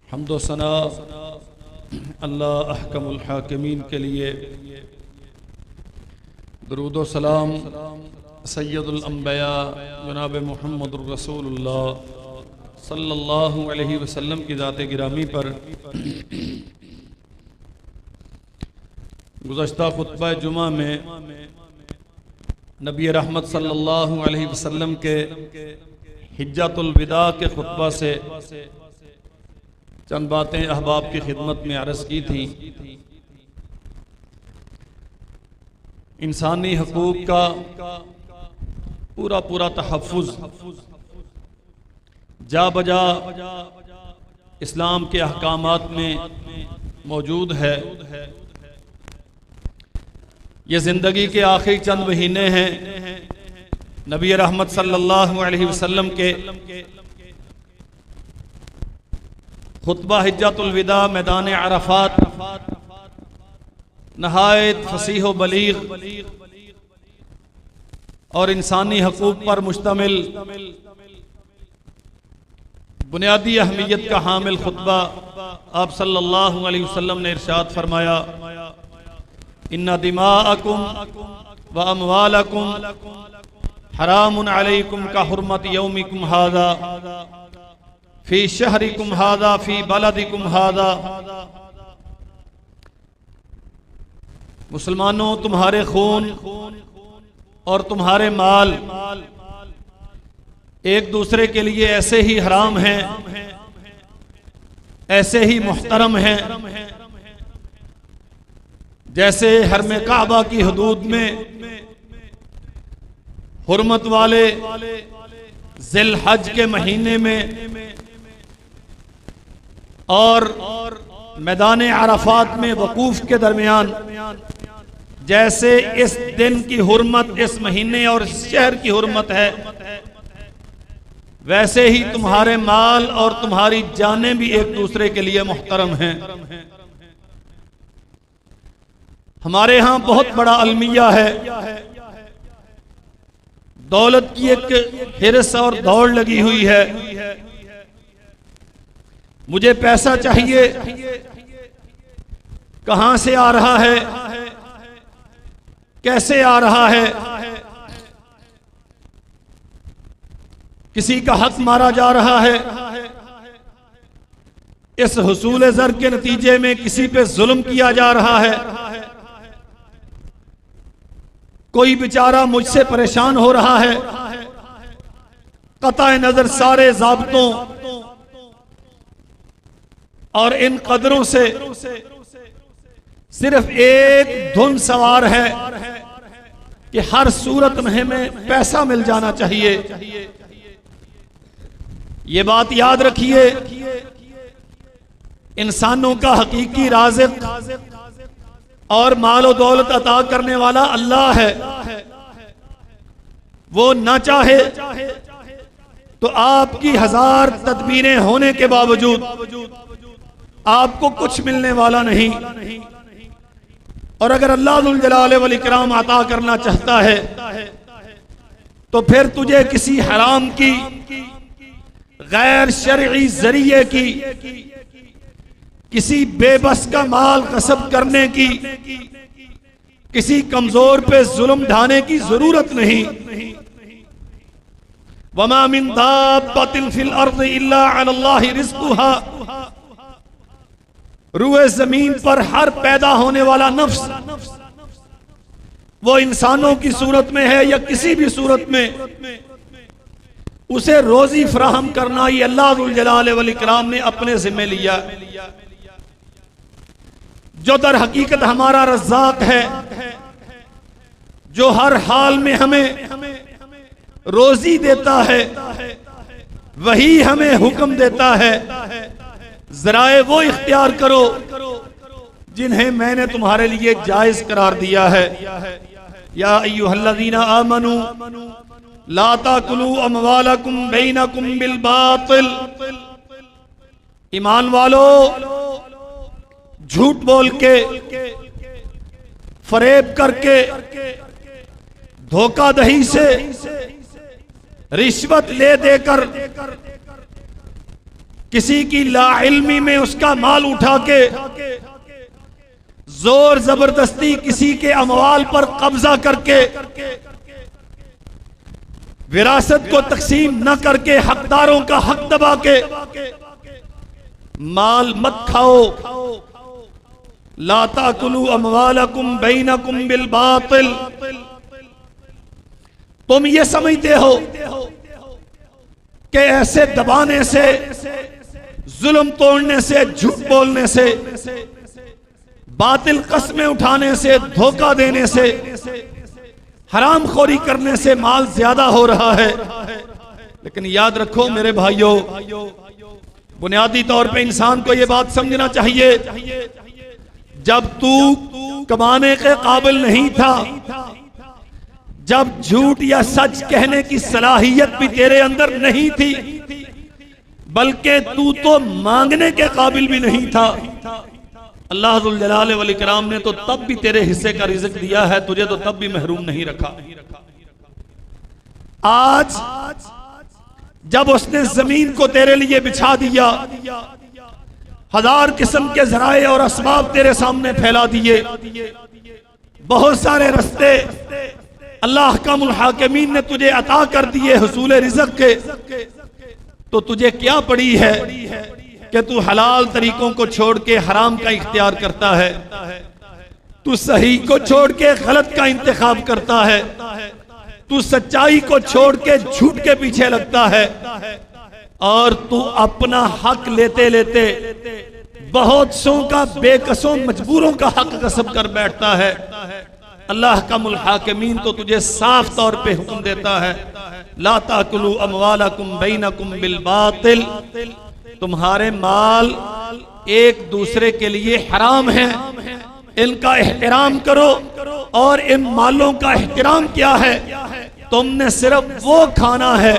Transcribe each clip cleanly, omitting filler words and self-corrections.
हम्दो सना अल्लाह अहकमुल हाकिमीन के लिए, दुरूद व सलाम सैयदुल अंबिया जनाब मुहम्मदुर रसूलुल्लाह सल्लल्लाहु अलैहि वसल्लम की ज़ात गिरामी पर। गुज़श्ता खुतबा जुमा में नबी रहमत सल्लल्लाहु अलैहि वसल्लम के हिज्जतुल विदा के खुतबा से चंद बातें अहबाब की खिदमत में अर्ज़ की थी। इंसानी हकूक़ का पूरा पूरा तहफ़्फ़ुज़ जा बजा इस्लाम के अहकामात में मौजूद है। ये ज़िंदगी के आखिरी चंद महीने हैं नबी रहमत सल्लल्लाहु अलैहि वसल्लम के खुतबा हिज्जतुल विदा मैदान अरफात नहायत फसीह व बलीग और इंसानी हकूक़ पर मुश्तमिल बुनियादी अहमियत का हामिल खुतबा आप सल्लल्लाहु अलैहि वसल्लम ने इरशाद फरमाया, इन्ना दिमाअकुम व अमवालकुम हरामुन अलैकुम का हुर्मत यौमिकुम हादा फी शहरिकुम हादा फी बलदिकुम हादा। मुसलमानों, तुम्हारे खून और तुम्हारे माल एक दूसरे के लिए ऐसे ही हराम हैं, ऐसे ही मुहतरम हैं जैसे हरम काबा की हदूद में हुर्मत वाले जिल हज के महीने में और मैदान अरफात में वकूफ के दरमियान जैसे इस दिन की हुर्मत, इस महीने और इस शहर की हुर्मत है, वैसे ही तुम्हारे माल और तुम्हारी जानें भी एक दूसरे के लिए मुहतरम हैं। हमारे यहाँ बहुत बड़ा अलमिया है, दौलत की एक हिरस और दौड़ लगी हुई है। मुझे पैसा चाहिए, कहां से आ रहा है, कैसे आ रहा है, किसी का हक मारा जा रहा है, इस हुसूल ज़र के नतीजे में किसी पे जुल्म किया जा रहा है, कोई बेचारा मुझसे परेशान हो रहा है। कताए नजर सारे ज़ाब्तों और इन कदरों से सिर्फ एक धुन सवार है कि हर सूरत में हमें पैसा मिल जाना चाहिए। ये बात याद रखिए, इंसानों का हकीकी राज़िक और मालो दौलत अता करने वाला अल्लाह है। वो ना चाहे तो आपकी हजार तदबीरें होने के बावजूद आपको कुछ मिलने वाला नहीं, और अगर अल्लाह जुल जलाल वल इकराम अता करना चाहता है तो फिर तुझे किसी हराम की, गैर शरई जरिए की, किसी बेबस का माल कसब करने की, किसी कमजोर पे जुल्म ढाने की जरूरत नहीं। वमा मिन दाब्बतिन फिल अर्द इल्ला अलल्लाहि रिज़्कुहा। रूए जमीन पर हर पैदा होने वाला नफ्स, वो इंसानों की सूरत में है या किसी भी सूरत में, उसे रोजी फराहम करना ये अल्लाह जुल जलाल वल इकराम ने अपने जिम्मे लिया। जो दर हकीकत हमारा रज़्ज़ाक़ है, जो हर हाल में हमें रोजी देता है, वही हमें हुक्म देता है, ज़राए वो इख्तियार करो जिन्हें मैंने तुम्हारे लिए जायज करार दिया है। या अय्युहल्लज़ीना आमनू ला ताकुलू अमवालकुम बैनकुम बिल बातिल। ईमान वालो, झूठ बोल के, फरेब करके, धोखाधड़ी से, रिश्वत ले देकर किसी की लाइल्मी में उसका माल उठा के जोर जबरदस्ती किसी के अमवाल पर कब्जा करके विरासत को तकसीम न करके हकदारों का हक दबा के माल मत खाओ। ला ताकुलू अमवालकुम बैनकुम बिल बातिल। तुम ये समझते हो कि ऐसे दबाने से, जुल्म तोड़ने से, झूठ बोलने से, बातिल कस्में उठाने से, धोखा देने से, हराम खोरी करने से माल ज्यादा हो रहा है। लेकिन याद रखो मेरे भाइयों, बुनियादी तौर पे इंसान को यह बात समझना चाहिए, जब तू कमाने के काबिल नहीं था, जब झूठ या सच कहने की सलाहियत भी तेरे अंदर नहीं थी, बल्कि तू तो मांगने के काबिल भी नहीं था, अल्लाह जुल जलाल वल इकराम ने तो तब भी तेरे हिस्से का रिज़्क़ दिया है, तुझे तो तब भी महरूम नहीं रखा। आज जब उसने जमीन को तेरे लिए बिछा दिया, हजार किस्म के जराए और असबाब तेरे सामने फैला दिए, बहुत सारे रास्ते अल्लाह अहकामुल हाकिमीन ने तुझे अता कर दिए हुसूल रिज़्क़ के, तो तुझे क्या पड़ी है कि तू हलाल तरीकों को छोड़ के हराम का इख्तियार करता है, तू सही को छोड़ के गलत का इंतखाब करता है, तू सच्चाई को छोड़ के झूठ के पीछे लगता है, और तू अपना हक लेते लेते बहुत सौ का, बेकसों मजबूरों का हक कसब कर बैठता है। अल्लाह का मुल्हाकिमीन तो तुझे साफ तौर पे हुक्म देता है, ला ताकुलू अमवालकुम बैनकुम बिल बातिल। तुम्हारे माल एक दूसरे के लिए हराम है, इनका एहतराम करो। और इन मालों का एहतराम क्या है? तुमने सिर्फ वो खाना है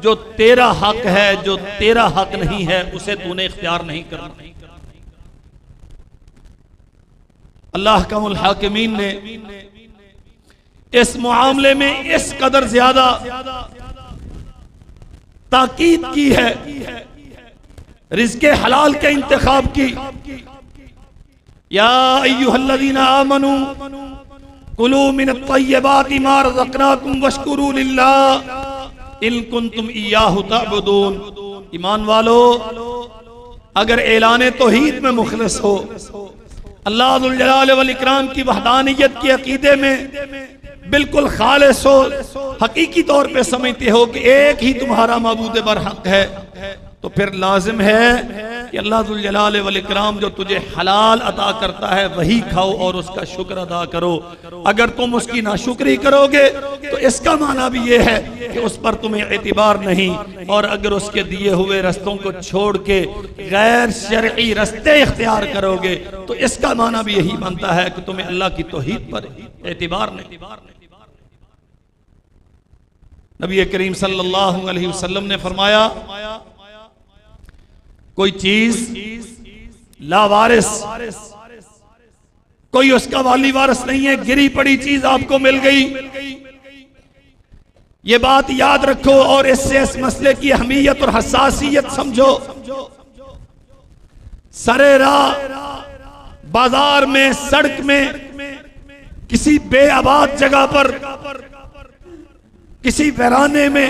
जो तेरा हक है, जो तेरा हक नहीं है उसे तूने इख्तियार नहीं करना। अल्लाह का मुल्हाकिमीन ने इस मामले में इस कदर ज्यादा ताकीद की है रिज़्क़े हलाल के इंतखाब की। या अय्युहल्लज़ीना आमनू कुलू मिनत-तय्यिबाति मा रज़क़नाकुम वश्कुरू लिल्लाह इन कुंतुम इय्याहु तअबुदून। ईमान वालो, अगर ऐलान तौहीद में मुखलिस हो, अल्लाह जुल जलाल वल इकराम की वहदानियत के अकीदे में बिल्कुल खालिस हो, हकीकी तौर पे समझते हो कि एक ही तुम्हारा माबूद बरहक है, तो फिर लाजिम है कि अल्लाह जुल जलाल वल इकराम जो तुझे हलाल अता करता है वही खाओ और उसका शुक्र अदा करो। अगर तुम उसकी नाशुक्री करोगे तो इसका माना भी ये है कि उस पर तुम्हें एतिबार नहीं, और अगर उसके दिए हुए रस्तों को छोड़ के गैर शरई रस्ते इख्तियार करोगे तो इसका माना भी यही बनता है कि तुम्हें अल्लाह की तौहीद पर एतिबार नहीं। नबी करीम सल्लल्लाहु अलैहि वसल्लम ने फरमाया, कोई चीज लावारिस, कोई उसका वाली वारिस नहीं है, गिरी पड़ी चीज आपको मिल गई, ये बात याद रखो और इससे इस मसले की अहमियत और हसासियत समझो। सरे राह, बाजार में, सड़क में, किसी बेआबाद जगह पर, किसी वीराने में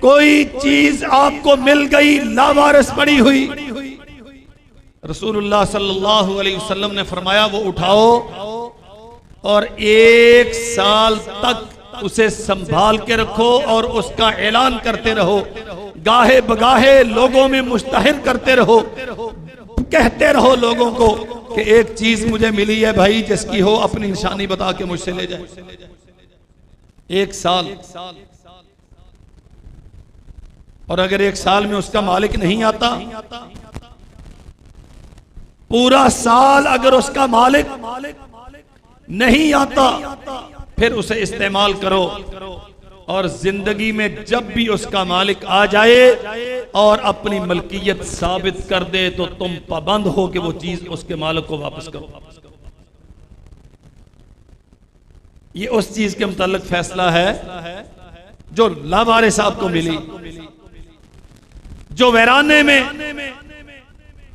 कोई चीज आपको मिल गई, लावारिस पड़ी हुई, रसूलुल्लाह सल्लल्लाहु अलैहि वसल्लम ने फरमाया वो उठाओ और 1 साल तक उसे संभाल के रखो और उसका ऐलान करते रहो, गाहे बगाहे लोगों में मुश्तहिर करते रहो, कहते रहो लोगों को कि एक चीज मुझे मिली है भाई, जिसकी हो अपनी निशानी बता के मुझसे ले जाए। 1 साल, और अगर 1 साल में उसका मालिक नहीं आता, पूरा साल अगर उसका मालिक नहीं आता, फिर उसे इस्तेमाल करो, और जिंदगी में जब भी उसका मालिक आ जाए और अपनी मलकियत साबित कर दे तो तुम पाबंद हो कि वो चीज उसके मालिक को वापस करो। ये उस चीज के मुताल्लिक फैसला है जो लावारिस आपको मिली। जो वीराने में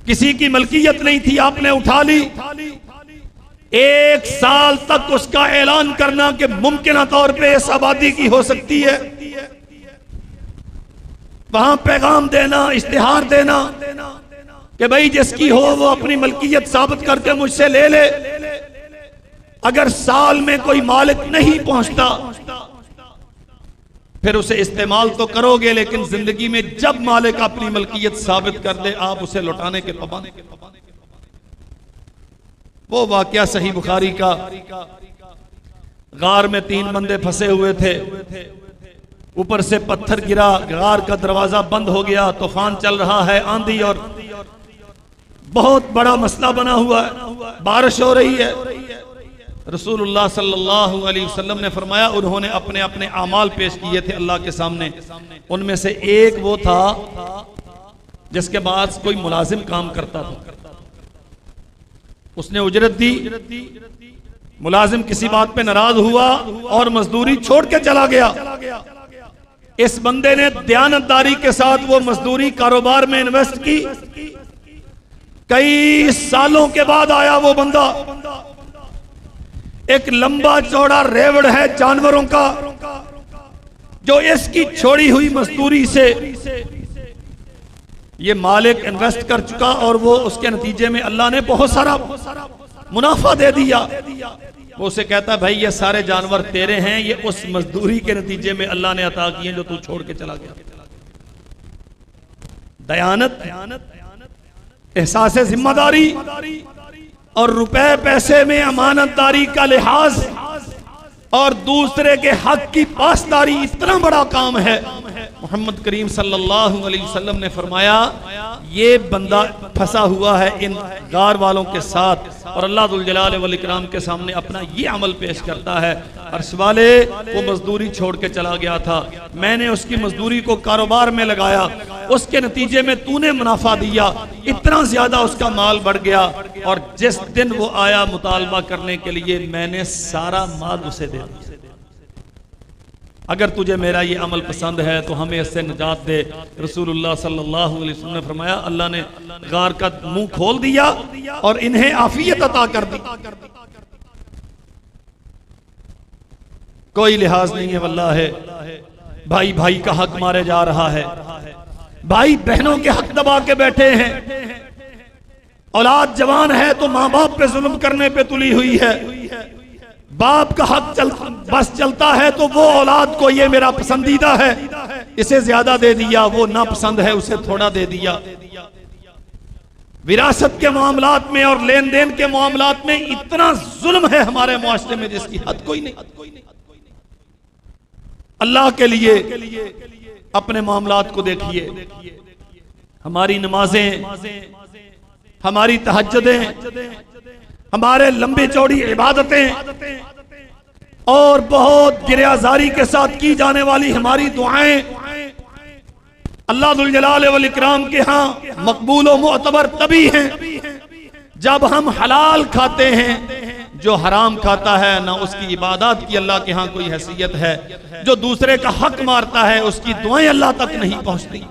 किसी की मलकियत नहीं थी, आपने उठा ली। 1 साल तक उसका ऐलान करना कि मुमकिन तौर पे इस आबादी की हो सकती है, वहां पैगाम देना, इश्तिहार देना कि भाई जिसकी हो वो अपनी मलकियत साबित करके मुझसे ले ले। अगर साल में कोई मालिक नहीं पहुंचता फिर उसे इस्तेमाल तो करोगे, लेकिन जिंदगी में जब मालिक अपनी मलकियत साबित कर दे आप उसे लौटाने के पाबंद। वो वाकया सही बुखारी का, गार में 3 बंदे फंसे हुए थे, ऊपर से पत्थर गिरा, गार का दरवाजा बंद हो गया, तूफान चल रहा है, आंधी और बहुत बड़ा मसला बना हुआ है, बारिश हो रही है। रसूलुल्लाह सल्लल्लाहु अलैहि वसल्लम ने फरमाया, उन्होंने अपने अपने आमाल पेश किए थे अल्लाह के सामने। उनमें से एक वो था जिसके पास कोई मुलाजिम काम करता था, उसने उजरत दी, मुलाजिम किसी बात पे नाराज हुआ और मजदूरी छोड़ के चला गया। इस बंदे ने दयानतदारी के साथ वो मजदूरी कारोबार में इन्वेस्ट की। कई सालों के बाद आया वो बंदा, एक लंबा चौड़ा रेवड़ है जानवरों का, जो इसकी छोड़ी हुई मजदूरी से ये मालिक इन्वेस्ट कर चुका और वो उसके नतीजे में अल्लाह ने बहुत सारा मुनाफा दे दिया। वो उसे कहता है भाई ये सारे जानवर तेरे हैं, ये उस मजदूरी के नतीजे में अल्लाह ने अता किए जो तू छोड़ के चला गया। दयानत, एहसास जिम्मेदारी और रुपए पैसे में अमानतदारी का लिहाज और दूसरे के हक की पासदारी इतना बड़ा काम है। मोहम्मद करीम सल्लल्लाहु अलैहि वसल्लम ने फरमाया ये बंदा फंसा हुआ है इन गार वालों के साथ और अल्लाह दुल जलाल वल इकराम के सामने अपना ये अमल पेश करता है। अर्श वाले, वो मजदूरी छोड़ के चला गया था, मैंने उसकी मजदूरी को कारोबार में लगाया, उसके नतीजे में तूने मुनाफा दिया, इतना ज्यादा उसका माल बढ़ गया और जिस दिन वो आया मुतालबा करने के लिए मैंने सारा माल उसे दे दिया। अगर तुझे मेरा ये अमल पसंद है तो हमें इससे निजात दे। रसूलुल्लाह सल्लल्लाहु अलैहि वसल्लम ने फरमाया अल्लाह ने गार का मुंह खोल दिया और इन्हें आफियत अता कर दी। कोई लिहाज नहीं है वल्लाह है, भाई भाई का हक मारे जा रहा है, भाई बहनों के हक दबा के बैठे हैं, औलाद जवान है तो माँ बाप पे जुल्म करने पे तुली हुई है, बाप का हक बस चलता है तो वो औलाद को ये मेरा पसंदीदा है इसे ज्यादा दे दिया, वो नापसंद है उसे थोड़ा दे दिया। विरासत के मामलात में और लेन देन के मामलात में इतना जुल्म है हमारे मुआशरे में जिसकी हद कोई नहीं। अल्लाह के लिए अपने मामलात को देखिए, हमारी नमाजें, हमारी तहज्जुदें, हमारे लंबी चौड़ी इबादतें और बहुत गिरियाजारी के साथ की जाने वाली हमारी दुआएं अल्लाह दुल जलाल वल इकराम के यहाँ मकबूल और मुअतबर तभी हैं जब हम हलाल खाते हैं। जो हराम खाता है ना उसकी इबादत की अल्लाह के यहाँ कोई हैसियत है, जो दूसरे का हक मारता है उसकी दुआएं अल्लाह तक नहीं पहुंचती।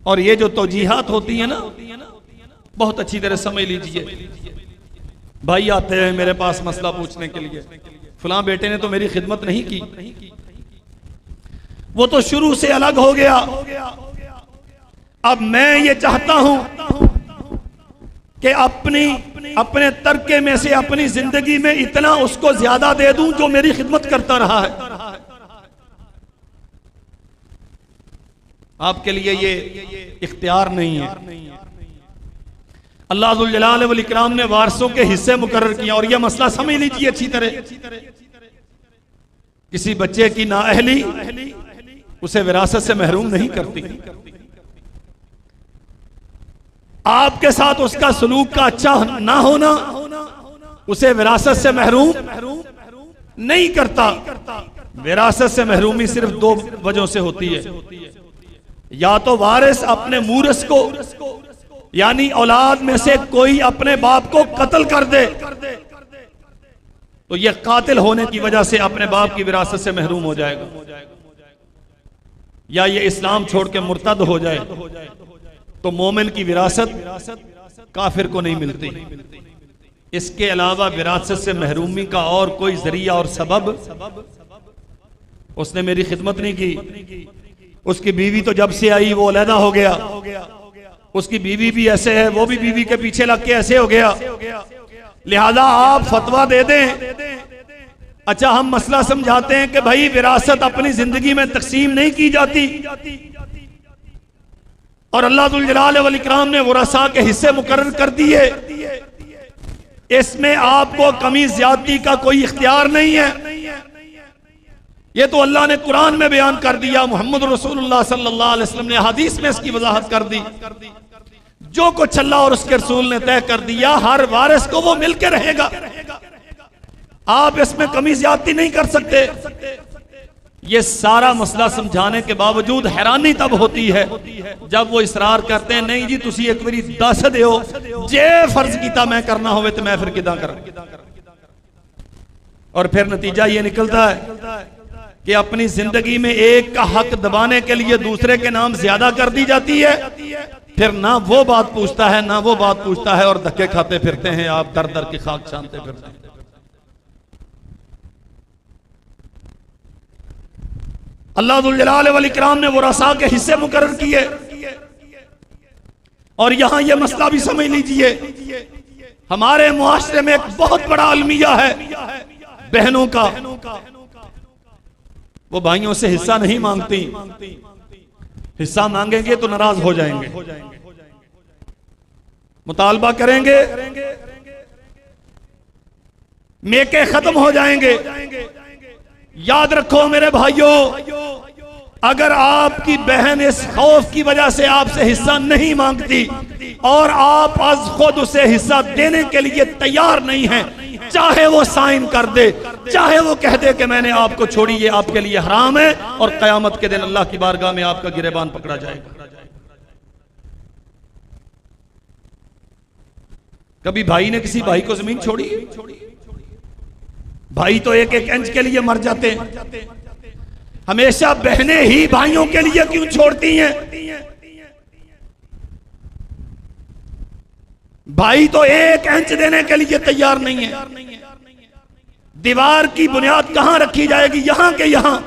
और ये जो तौजीहात होती है ना, बहुत अच्छी तरह समझ लीजिए। भाई आते हैं मेरे पास मसला पूछने के लिए, फलां बेटे ने तो मेरी खिदमत नहीं की, वो तो शुरू से अलग हो गया, अब मैं ये चाहता हूं कि अपने तरके में से अपनी जिंदगी में इतना उसको ज्यादा दे दूं जो मेरी खिदमत करता रहा है। आपके लिए ये इख्तियार नहीं है। अल्लाह जुल जलाल वल इकराम ने वारसों के हिस्से मुकर्रर किया और यह मसला समझ लीजिए अच्छी तरह। किसी बच्चे की नाअहली उसे विरासत से महरूम नहीं करती, आपके साथ उसका सलूक का अच्छा ना होना उसे विरासत से महरूम नहीं करता। विरासत से महरूमी सिर्फ 2 वजहों से होती है, या तो वारिस अपने मूरस को यानी औलाद में से कोई अपने बाप को कत्ल कर दे तो यह कातिल होने की वजह से अपने बाप की विरासत से महरूम हो जाएगा, या ये इस्लाम छोड़ के मुर्तद हो जाए तो मोमिन की विरासत काफिर को नहीं मिलती। इसके अलावा विरासत से महरूमी का और कोई जरिया और सबब, उसने मेरी खिदमत नहीं की, उसकी बीवी तो जब से आई वो अलहदा हो गया, उसकी बीवी भी ऐसे है, वो भी बीवी के पीछे लग के ऐसे हो गया, लिहाजा आप फतवा दे दें। अच्छा, हम मसला समझाते हैं कि भाई विरासत अपनी जिंदगी में तकसीम नहीं की जाती और अल्लाह जुल जलाल वल इकराम ने वरसा के हिस्से मुकर्रर कर दिए, इसमें आपको कमी ज्यादती का कोई इख्तियार नहीं है। ये तो अल्लाह ने कुरान में बयान कर दिया, मोहम्मद रसूलुल्लाह सल्लल्लाहु अलैहि वसल्लम ने हदीस में इसकी वजाहत कर दी। जो कुछ अल्लाह और उसके रसूल ने तय कर दिया, हर वारिस को वो मिलकर रहेगा, आप इसमें कमी ज्यादती नहीं कर सकते। ये सारा मसला समझाने के बावजूद हैरानी तब होती है जब वो इसरार करते हैं, नहीं जी तुसी एक बारी दस दियो, जे फर्ज कीता मैं करना होवे तो मैं फिर किदा करा। और फिर नतीजा ये निकलता है कि अपनी जिंदगी में एक का हक दबाने के लिए दूसरे के नाम ज्यादा कर दी जाती है, फिर ना वो बात पूछता है ना वो बात पूछता है, और धक्के खाते फिरते हैं आप, दर दर की खाक छानते फिरते हैं। अल्लाह जुल जलाल वल इकराम ने वरसा के हिस्से मुकर्रर किए। और यहां यह मसला भी समझ लीजिए, हमारे मुआशरे में एक बहुत बड़ा अलमिया है बहनों का, वो भाइयों से हिस्सा नहीं मांगती, हिस्सा मांगेंगे तो नाराज हो जाएंगे, मुतालबा करेंगे मेके खत्म हो जाएंगे। याद रखो मेरे भाइयों, अगर आपकी बहन इस खौफ की वजह से आपसे हिस्सा नहीं मांगती और आप आज खुद उसे हिस्सा देने के लिए तैयार नहीं हैं, चाहे वो साइन कर दे, चाहे वो कह दे कि मैंने आपको छोड़ी, ये आपके लिए हराम है, और कयामत के दिन अल्लाह की बारगाह में आपका गिरेबान पकड़ा जाएगा। कभी भाई ने किसी भाई को जमीन छोड़ी है? भाई तो एक एक इंच के लिए मर जाते हैं, हमेशा बहनें ही भाइयों के लिए क्यों छोड़ती हैं? भाई तो एक इंच देने के लिए तैयार नहीं है। दीवार की बुनियाद कहां रखी जाएगी? यहां के यहां।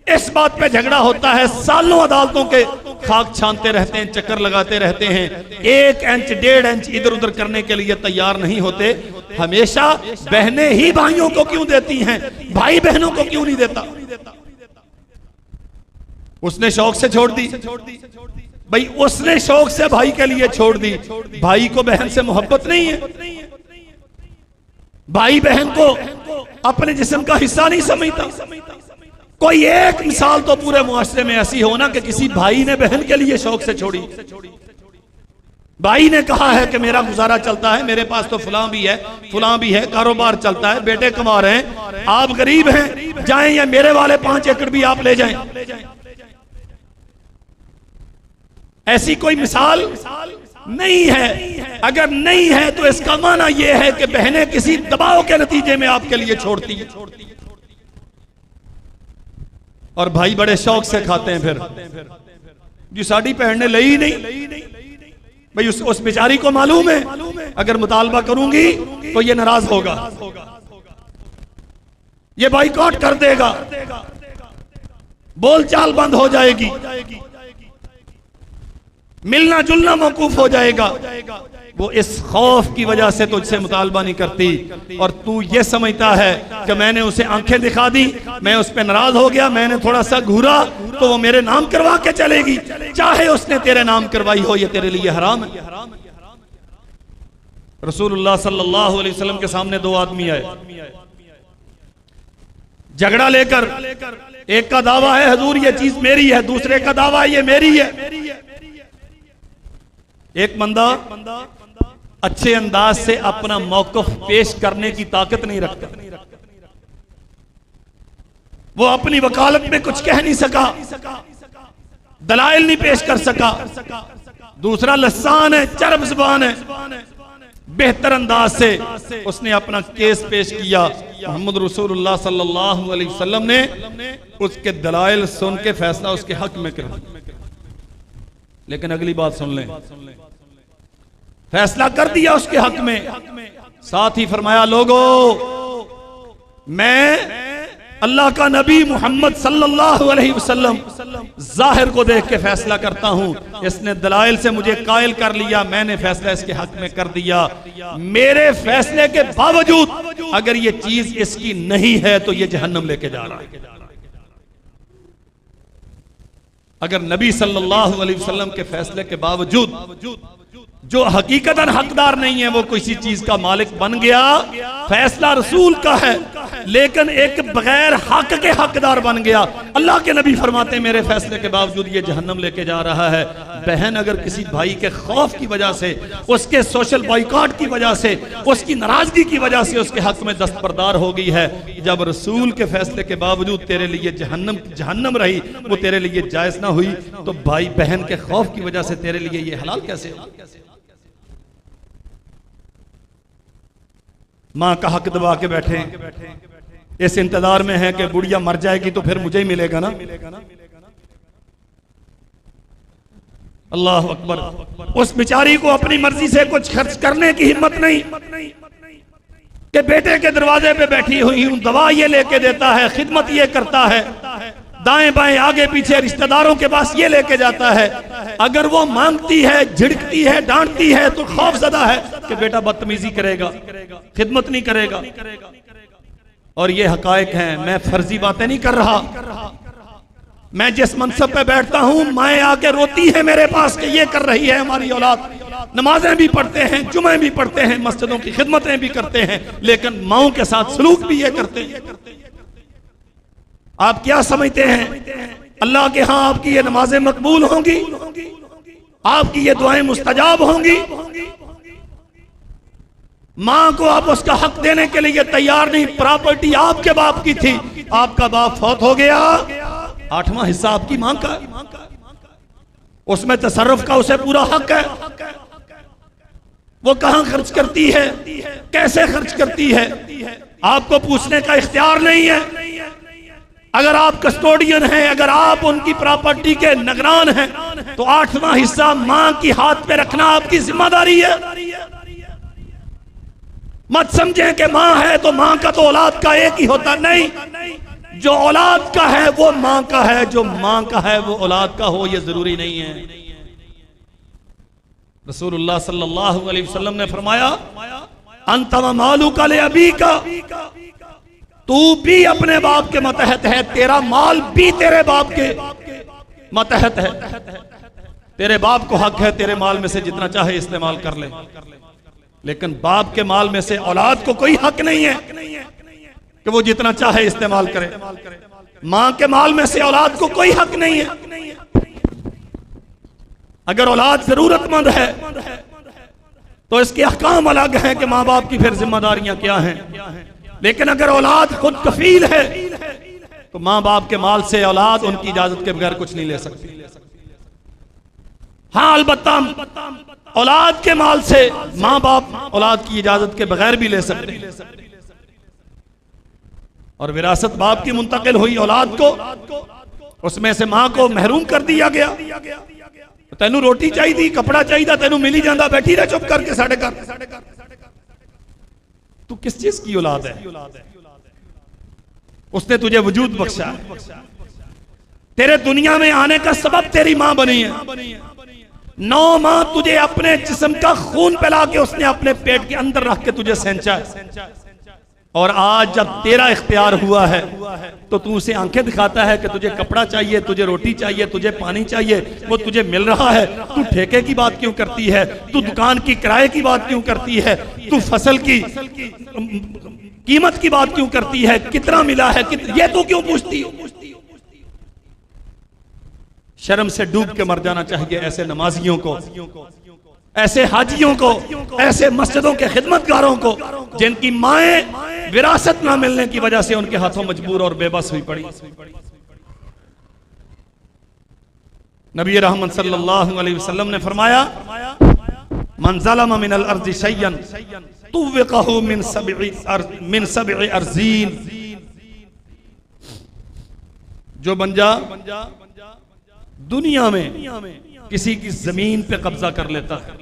इस बात पे झगड़ा होता है, सालों अदालतों के खाक छानते रहते हैं, चक्कर लगाते रहते हैं, एक इंच डेढ़ इंच इधर उधर करने के लिए तैयार नहीं होते। हमेशा बहनें ही भाइयों को क्यों देती हैं, भाई बहनों को क्यों नहीं देता? उसने शौक से छोड़ दी भाई, उसने शौक से भाई के लिए छोड़ दी। भाई को बहन से मोहब्बत नहीं है, भाई बहन को अपने जिस्म का हिस्सा नहीं समझता। कोई एक मिसाल तो पूरे मुआशरे में ऐसी हो ना कि किसी भाई ने बहन के लिए शौक से छोड़ी। भाई ने कहा है कि मेरा गुजारा चलता है, मेरे पास तो फलां भी है, फलां भी है, कारोबार चलता है, बेटे कमा रहे हैं, आप गरीब हैं, जाएं या मेरे वाले 5 एकड़ भी आप ले जाएं। ऐसी कोई मिसाल नहीं है। अगर नहीं है तो इसका माना यह है कि बहनें किसी दबाव के नतीजे में आपके लिए छोड़ती हैं, और भाई बड़े शौक से खाते हैं। फिर जी साड़ी पहनने लई नहीं भाई, उस बेचारी को मालूम है अगर मुतालबा करूंगी तो ये नाराज होगा, ये बाइकआउट कर देगा, बोलचाल बंद हो जाएगी, मिलना जुलना मौकूफ हो जाएगा। वो इस खौफ की वजह से तुझसे मुतालबा नहीं करती, और तू ये समझता है कि मैंने उसे आंखें दिखा दी, मैं उस पर नाराज हो गया, मैंने थोड़ा सा घूरा तो वो मेरे नाम करवा के चलेगी, चाहे उसने तेरे नाम करवाई हो, ये तेरे लिए हराम है। रसूलुल्लाह सल्लल्लाहु अलैहि वसल्लम के सामने 2 आदमी आए झगड़ा लेकर। एक का दावा है हुजूर ये चीज मेरी है, दूसरे का दावा है ये मेरी है। एक बंदा अच्छे अंदाज से अपना मौक़िफ़ पेश करने की ताकत नहीं रखता, वो अपनी वकालत में कुछ कह नहीं सका, दलाइल नहीं पेश कर सका। दूसरा लस्सान है, चरब ज़बान है, बेहतर अंदाज से उसने अपना केस पेश किया। मोहम्मद रसूलुल्लाह सल्लल्लाहु अलैहि वसल्लम ने उसके दलाइल सुन के फैसला उसके हक में कर दिया। लेकिन अगली बात सुन लें, फैसला कर दिया उसके हक में, साथ ही फरमाया लोगों मैं अल्लाह का नबी मोहम्मद सल्लल्लाहु अलैहि वसल्लम जाहिर को देख के फैसला करता हूं। इसने दलाइल से मुझे कायल कर लिया, मैंने फैसला इसके हक में कर दिया। मेरे फैसले के बावजूद अगर ये चीज इसकी नहीं है तो ये जहन्नम लेके जा रहा है। अगर नबी सल्लल्लाहु अलैहि वसल्लम के फैसले के बावजूद जो हकीकतन हकदार नहीं है वो किसी चीज का मालिक बन गया, फैसला रसूल का है लेकिन एक बगैर हक के हकदार बन गया, अल्लाह के नबी फरमाते हैं मेरे फैसले के बावजूद ये जहन्नम लेके जा रहा है। बहन अगर किसी भाई के खौफ की वजह से, उसके सोशल बॉयकॉट की वजह से, उसकी नाराजगी की वजह से उसके हक में दस्तबरदार हो गई है, जब रसूल के फैसले के बावजूद तेरे लिए जहन्नम रही, वो तेरे लिए जायज ना हुई, तो भाई बहन के खौफ की वजह से तेरे लिए ये हलाल कैसे हो? मां का हक दबा के बैठे इस इंतजार में है कि बुढ़िया मर जाएगी तो फिर मुझे ही मिलेगा ना। अल्लाह अकबर। उस बेचारी को अपनी मर्जी से कुछ खर्च करने की हिम्मत नहीं कि बेटे के दरवाजे पे बैठी हुई हूं, दवा ये लेके देता है, खिदमत ये करता है, दाएं बाएं आगे पीछे रिश्तेदारों के पास ये लेके जाता है। अगर वो मांगती है, झिड़कती है, डांटती है तो खौफजदा है कि बेटा बदतमीजी करेगा, खिदमत नहीं करेगा। और ये हकायक हैं, मैं फर्जी बातें नहीं कर रहा। मैं जिस मनसब पे बैठता हूं, माएं आके रोती है मेरे पास कि ये कर रही है हमारी औलाद, नमाजें भी पढ़ते हैं, जुमे भी पढ़ते हैं, मस्जिदों की खिदमतें भी करते हैं, लेकिन माओं के साथ सलूक भी ये करते हैं। आप क्या समझते हैं अल्लाह के यहां आपकी ये नमाजें मकबूल होंगी, आपकी ये दुआएं मुस्तजाब होंगी? मां को आप उसका हक देने के लिए तैयार नहीं। प्रॉपर्टी आपके बाप की थी, आपका बाप फौत हो गया, 8वां हिस्सा आपकी मां का, उसमें तसर्रुफ का उसे पूरा हक है। वो कहां खर्च करती है, कैसे खर्च करती है, आपको पूछने का इख्तियार नहीं है। अगर आप कस्टोडियन हैं, अगर आप उनकी प्रॉपर्टी के निगरान हैं, तो 8वां हिस्सा मां की हाथ पे रखना आपकी जिम्मेदारी है। मत समझें कि मां है तो मां का तो औलाद का एक ही होता, नहीं। जो औलाद का है वो मां का है, जो मां का है वो औलाद का हो, ये जरूरी नहीं है। रसूलुल्लाह सल्लल्लाहु अलैहि वसल्लम ने फरमाया अंत व मालूका ले अबीका, तू भी अपने बाप के मतहत है, तेरा माल भी तेरे बाप के मतहत है। तेरे बाप को हक है तेरे माल में से जितना चाहे इस्तेमाल कर ले, लेकिन बाप के माल में से औलाद को कोई हक नहीं है कि वो जितना चाहे इस्तेमाल करे। मां के माल में से औलाद को कोई हक नहीं है। अगर औलाद जरूरतमंद है तो इसके अहकाम अलग हैं कि मां बाप की फिर जिम्मेदारियां क्या हैं, लेकिन अगर औलाद खुद कफील है तो मां बाप के माल से औलाद उनकी इजाजत के बगैर कुछ नहीं ले सकती। हाँ अलबत्ता औलाद के माल से मां बाप औलाद की इजाजत के बगैर भी ले सकते हैं, और विरासत बाप की मुंतकिल हुई औलाद को, उसमें से मां को महरूम कर दिया गया। तेनू रोटी चाहिए, कपड़ा चाहिए, तेनू मिली जाता, बैठी रह चुप करके साढ़े घर। तू किस चीज की औलाद है? उसने तुझे वजूद बख्शा है, तेरे दुनिया में आने का सबब तेरी मां बनी है। 9 माह तुझे अपने जिस्म का खून पिला के उसने अपने पेट के अंदर रख के तुझे सेंचा है, और आज जब तेरा इख्तियार हुआ है तो तू उसे आंखें दिखाता है कि तुझे कपड़ा चाहिए, तुझे रोटी चाहिए, तुझे पानी चाहिए, वो तुझे मिल रहा है। तू ठेके की बात क्यों करती है? तू दुकान की किराए की बात क्यों करती है? तू फसल की कीमत की बात क्यों करती है? कितना मिला है, ये तू क्यों पूछती हो? शर्म से डूब के मर जाना चाहिए ऐसे नमाजियों को, ऐसे हाजियों को, ऐसे मस्जिदों के खिदमतगारों को जिनकी माएं विरासत ना मिलने की वजह से उनके हाथों मजबूर और बेबस हुई पड़ी। नबी रहमत सल्लल्लाहु अलैहि वसल्लम ने फरमाया मन ज़लम मिनल अर्ज़ि शैयन तुव्विक़हु मिन सब'i अर्ज़ीन। जो बंजा दुनिया में किसी की जमीन पे कब्जा कर लेता है,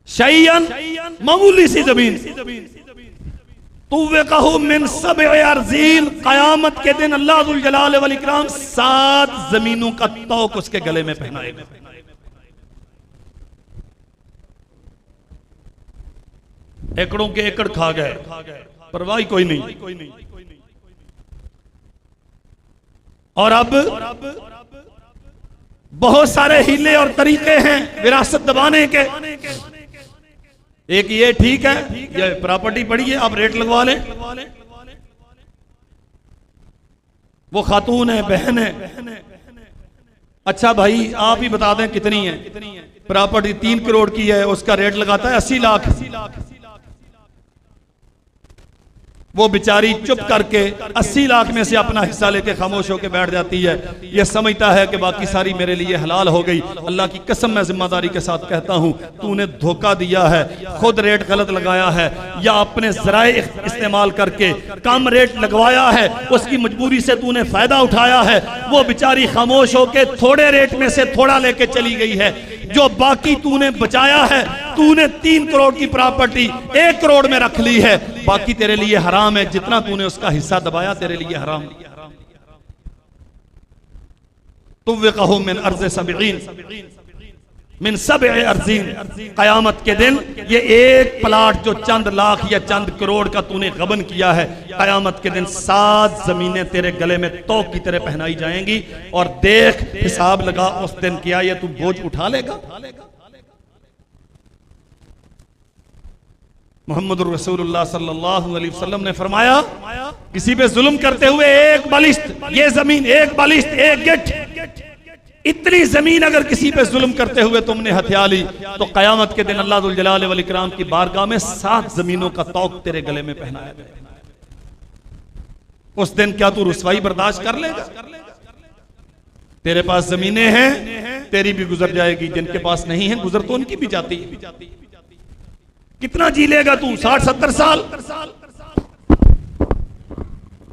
शैयन मामूली सी जमीन, तुव्विक़हु मिन सब'i अर्ज़ीन, क़यामत के दिन अल्लाह ज़ुल जलाल वल इकराम 7 जमीनों का तौक उसके गले में पहनाएगा। एकड़ों के एकड़ खा गए, परवाह कोई नहीं। और अब बहुत सारे हीले और तरीके हैं विरासत दबाने के। एक ये ठीक है, ये प्रॉपर्टी पड़ी है, आप रेट लगवा लें। वो खातून है, बहन है, अच्छा भाई आप ही बता दें कितनी है। प्रॉपर्टी 3 करोड़ की है, उसका रेट लगाता है 80 लाख। वो बेचारी चुप करके 80 लाख में से अपना हिस्सा लेके खामोश होकर बैठ जाती है। ये समझता है कि बाकी सारी मेरे लिए हलाल हो गई। अल्लाह की कसम मैं जिम्मेदारी के साथ कहता हूं, तूने धोखा दिया है, खुद रेट गलत लगाया है, या अपने जराए इस्तेमाल करके कम रेट लगवाया है, उसकी मजबूरी से तूने फायदा उठाया है। वो बेचारी खामोश होकर थोड़े रेट में से थोड़ा लेके चली गई है। जो बाकी तूने बचाया है, तूने 3 करोड़ की प्रॉपर्टी 1 करोड़ में रख ली है, बाकी तेरे लिए हराम है। जितना तूने उसका हिस्सा दबाया तेरे लिए हराम। तुव्विक़हु मिन अर्ज़ि सबईन मिन सब'i अर्ज़ीन। क़यामत के दिन ये एक प्लाट जो चंद लाख या चंद करोड़ का तूने गबन किया है, क़यामत के दिन 7 जमीनें तेरे गले में तौक की तरह पहनाई जाएंगी। और देख, हिसाब लगा उस दिन क्या ये तू बोझ उठा लेगा। मोहम्मदुर रसूलुल्लाह सल्लल्लाहु अलैहि वसल्लम ने फरमाया, किसी पे जुल्म करते हुए एक बलिश्त, ये जमीन एक बलिश्त, एक गिट्ठ, इतनी जमीन अगर किसी पे जुल्म करते हुए तुमने हथिया ली, तो कयामत के दिन अल्लाह ज़ुल जलाल वल इकराम की बारगाह में 7 जमीनों का तौक तेरे गले में पहनाया जाएगा। उस दिन क्या तू रुसवाई बर्दाश्त कर लेगा? तेरे पास जमीनें हैं, तेरी भी गुजर जाएगी, जिनके पास नहीं है गुजर तो उनकी भी जाती है। कितना जी लेगा तू? 60-70 साल।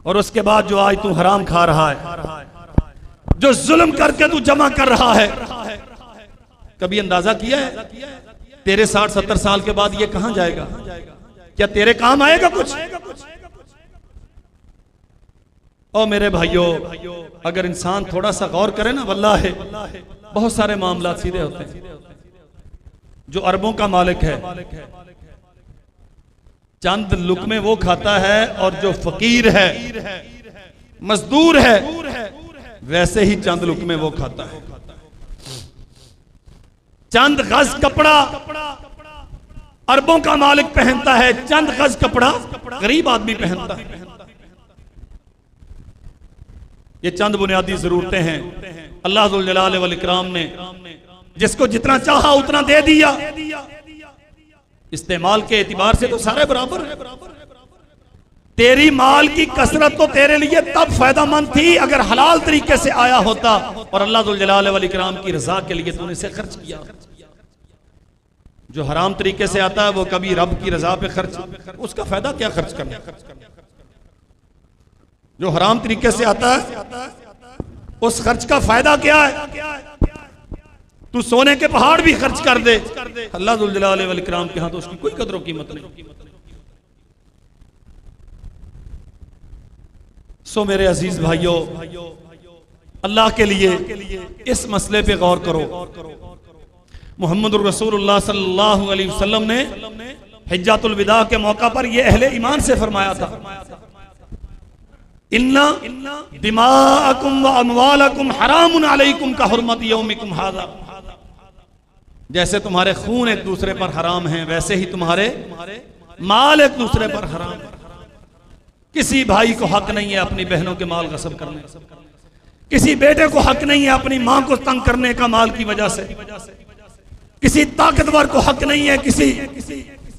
और उसके बाद जो आज तू हराम खा रहा है, जो जुल्म करके तू जमा कर रहा है, कभी अंदाजा किया है तेरे 60-70 साल के बाद ये कहां जाएगा? क्या तेरे काम आएगा कुछ? ओ मेरे भाइयों, अगर इंसान थोड़ा सा गौर करे ना, वल्लाह बहुत सारे मामला सीधे होते हैं। जो अरबों का मालिक है, चंद लुकमे वो खाता है, और जो फकीर है, मजदूर है, वैसे ही चंद लुकमे वो खाता है। चंद गज कपड़ा अरबों का मालिक पहनता है, चंद गज कपड़ा गरीब आदमी पहनता है। ये चंद बुनियादी जरूरतें हैं। अल्लाह ज़ुल जलाल वल इकराम ने जिसको जितना चाहा उतना दे दिया। इस्तेमाल के एतबार से तो सारे बराबर है। तेरी माल की कसरत तो तेरे लिए तब फायदामंद थी अगर हलाल तरीके से आया होता, और अल्लाह ज़ुल जलाल वल इकराम की रजा के लिए तूने इसे खर्च किया। जो हराम तरीके से आता है वो कभी रब की रजा पे खर्च, उसका फायदा क्या खर्च करना। जो हराम तरीके से आता है उस खर्च का फायदा क्या है? तू सोने के पहाड़ भी खर्च कर दे, अल्लाह ज़ुल जलाल वल इकराम के हाथ तो उसकी कोई कदर कीमत नहीं। सो मेरे अजीज भाइयों, अल्लाह के लिए इस मसले पे गौर करो। मुहम्मदुर रसूलुल्लाह सल्लल्लाहु अलैहि वसल्लम ने हिज्जतुल विदा के मौका पर यह अहले ईमान से फरमाया था, इन्ना दिमाअकुम व अमवालकुम हरामुन अलैकुम का हुर्मत यौमिकुम हाज़ा। जैसे तुम्हारे खून एक दूसरे पर हराम हैं, वैसे ही तुम्हारे माल एक दूसरे पर हराम है। किसी भाई को हक नहीं है अपनी बहनों के माल गस्ब करने, किसी बेटे को हक नहीं है अपनी मां को तंग करने का माल की वजह से, किसी ताकतवर को हक नहीं है किसी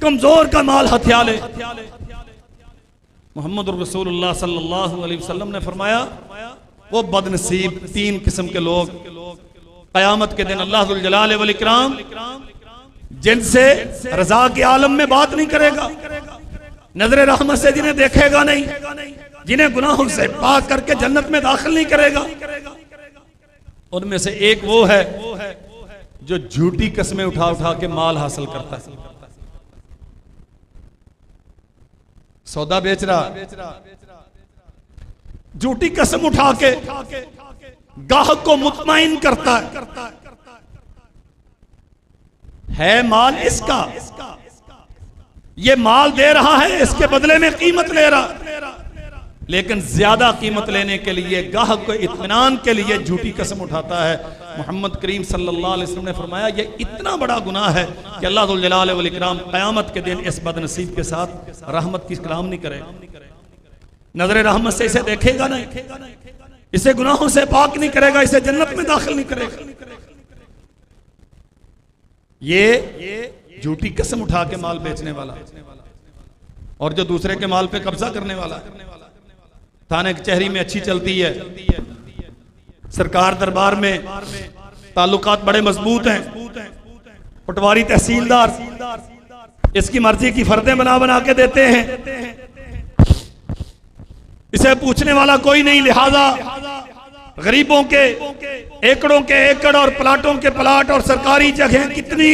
कमजोर का माल हथिया ले। मोहम्मद रसूलुल्लाह सल्लल्लाहु अलैहि वसल्लम ने फरमाया, वो बदनसीब 3 किस्म के लोग क़यामत के दिन अल्लाह जुल जलाल वल इकराम जिनसे रजा के आलम में बात नहीं करेगा, नजर रहमत से जिन्हें देखेगा नहीं, जिन्हें गुनाहों से पाक करके जन्नत में दाखिल नहीं करेगा, उनमें से एक वो है जो झूठी कस्में उठा उठा के माल हासिल करता है। सौदा बेच रहा, झूठी कसम उठा के गाहक को मुतमईन करता है माल इसका, ये माल दे रहा है, इसके बदले में कीमत ले रहा, लेकिन ज्यादा कीमत लेने के लिए गाहक को इत्मीनान के लिए झूठी कसम उठाता है। मोहम्मद करीम सल्लल्लाहु अलैहि वसल्लम ने फरमाया ये इतना बड़ा गुनाह है कि अल्लाह जुल जलाल वल इकराम क़यामत के दिन इस बदनसीब के साथ रहमत की कलाम नहीं करेगा, नजर रहमत से इसे देखेगा नहीं, इसे गुनाहों से पाक नहीं करेगा, इसे जन्नत में दाखिल नहीं करेगा। ये झूठी कसम उठा के माल बेचने वाला और जो दूसरे के माल पे कब्जा करने वाला। थाने कचहरी में अच्छी चलती है, सरकार दरबार में ताल्लुकात बड़े मजबूत हैं, पटवारी तहसीलदार इसकी मर्जी की फर्दें बना बना के देते हैं, इसे पूछने वाला कोई नहीं, लिहाजा गरीबों के एकड़ों के एकड़ और प्लाटों के प्लाट और सरकारी जगह कितनी